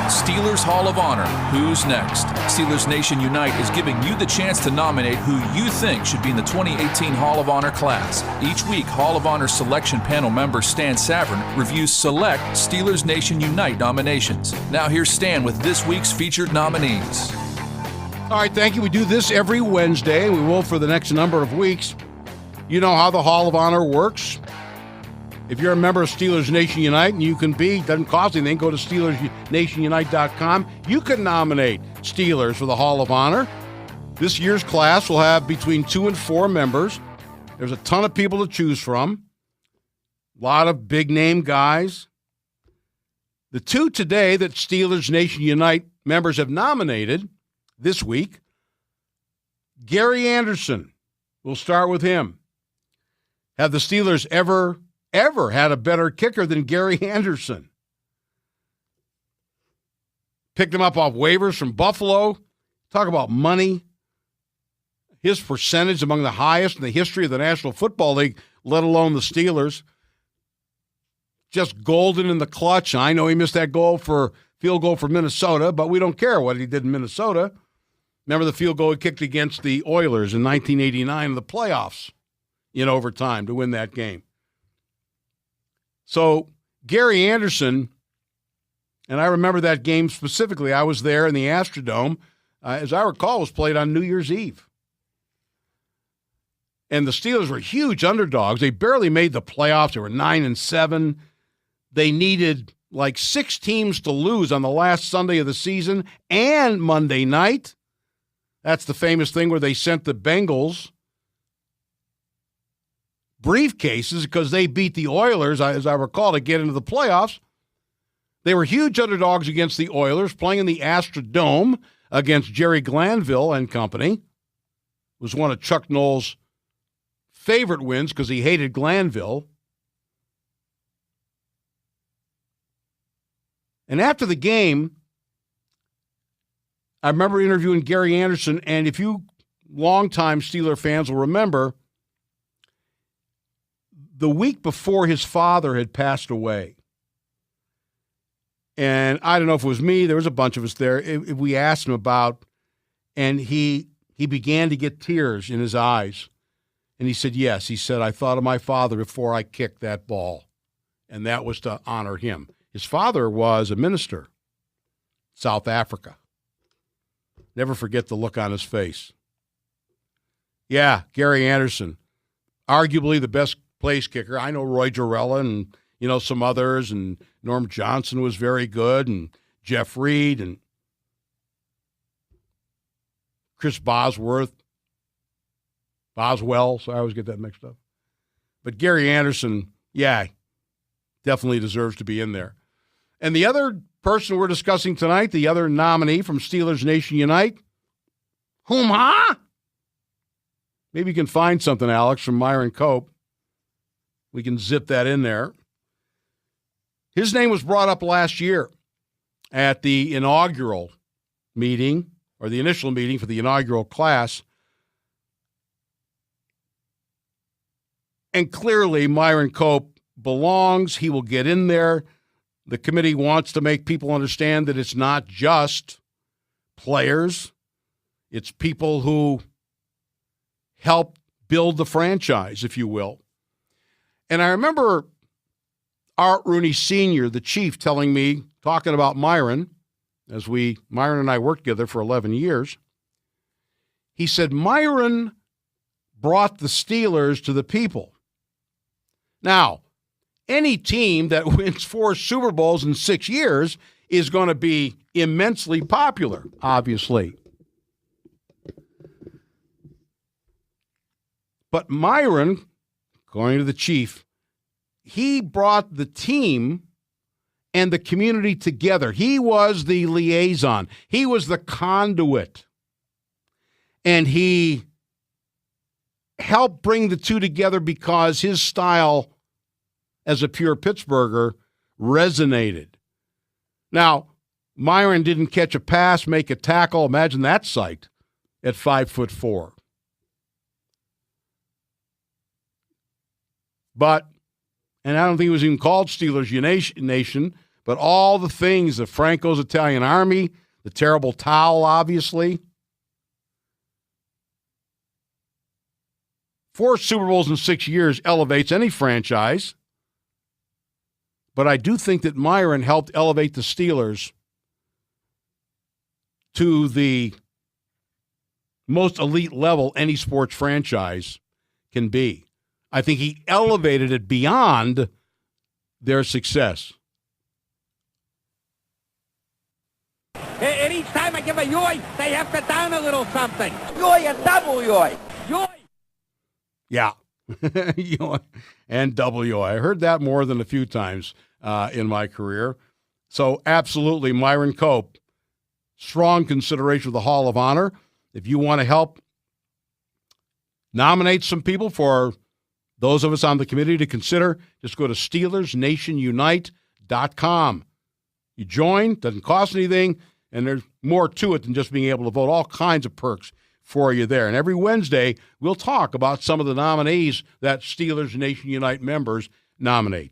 Steelers Hall of Honor. Who's next? Steelers Nation Unite is giving you the chance to nominate who you think should be in the 2018 Hall of Honor class. Each week, Hall of Honor selection panel member Stan Savran reviews select Steelers Nation Unite nominations. Now here's Stan with this week's featured nominees. All right, thank you. We do this every Wednesday. We will for the next number of weeks. You know how the Hall of Honor works. If you're a member of Steelers Nation Unite, and you can be, doesn't cost anything, go to SteelersNationUnite.com. You can nominate Steelers for the Hall of Honor. This year's class will have between 2 and 4 members. There's a ton of people to choose from. A lot of big-name guys. The 2 today that Steelers Nation Unite members have nominated this week, Gary Anderson. We'll start with him. Have the Steelers ever had a better kicker than Gary Anderson? Picked him up off waivers from Buffalo. Talk about money. His percentage among the highest in the history of the National Football League, let alone the Steelers. Just golden in the clutch. I know he missed that field goal for Minnesota, but we don't care what he did in Minnesota. Remember the field goal he kicked against the Oilers in 1989 in the playoffs in overtime to win that game. So Gary Anderson, and I remember that game specifically. I was there in the Astrodome. As I recall, it was played on New Year's Eve. And the Steelers were huge underdogs. They barely made the playoffs. They were 9-7. They needed like 6 teams to lose on the last Sunday of the season and Monday night. That's the famous thing where they sent the Bengals briefcases because they beat the Oilers, as I recall, to get into the playoffs. They were huge underdogs against the Oilers, playing in the Astrodome against Jerry Glanville and company. It was one of Chuck Noll's favorite wins because he hated Glanville. And after the game, I remember interviewing Gary Anderson, and if you longtime Steeler fans will remember, the week before his father had passed away, and I don't know if it was me, there was a bunch of us there, if we asked him about, and he began to get tears in his eyes. And he said, yes, he said, I thought of my father before I kicked that ball, and that was to honor him. His father was a minister, South Africa. Never forget the look on his face. Yeah, Gary Anderson, arguably the best place kicker. I know Roy Jarrella and, some others, and Norm Johnson was very good, and Jeff Reed, and Chris Boswell, so I always get that mixed up. But Gary Anderson, yeah, definitely deserves to be in there. And the other person we're discussing tonight, the other nominee from Steelers Nation Unite, maybe you can find something, Alex, from Myron Cope. We can zip that in there. His name was brought up last year at the inaugural meeting, or the initial meeting for the inaugural class. And clearly, Myron Cope belongs. He will get in there. The committee wants to make people understand that it's not just players. It's people who help build the franchise, if you will. And I remember Art Rooney Sr., the chief, telling me, talking about Myron, Myron and I worked together for 11 years. He said, Myron brought the Steelers to the people. Now, any team that wins 4 Super Bowls in 6 years is going to be immensely popular, obviously. But Myron, according to the chief, he brought the team and the community together. He was the liaison. He was the conduit. And he helped bring the two together because his style as a pure Pittsburgher resonated. Now, Myron didn't catch a pass, make a tackle. Imagine that sight at 5'4". But, and I don't think it was even called Steelers Nation, But all the things, the Franco's Italian Army, the terrible towel, obviously. 4 Super Bowls in 6 years elevates any franchise. But I do think that Myron helped elevate the Steelers to the most elite level any sports franchise can be. I think he elevated it beyond their success. Anytime I give a yoy, they have to down a little something. Yoy and double yoy. Yoy. Yeah. And W. I heard that more than a few times in my career. So absolutely, Myron Cope, strong consideration of the Hall of Honor. If you want to help nominate some people for those of us on the committee to consider, just go to SteelersNationUnite.com. You join, doesn't cost anything, and there's more to it than just being able to vote. All kinds of perks for you there. And every Wednesday, we'll talk about some of the nominees that Steelers Nation Unite members nominate.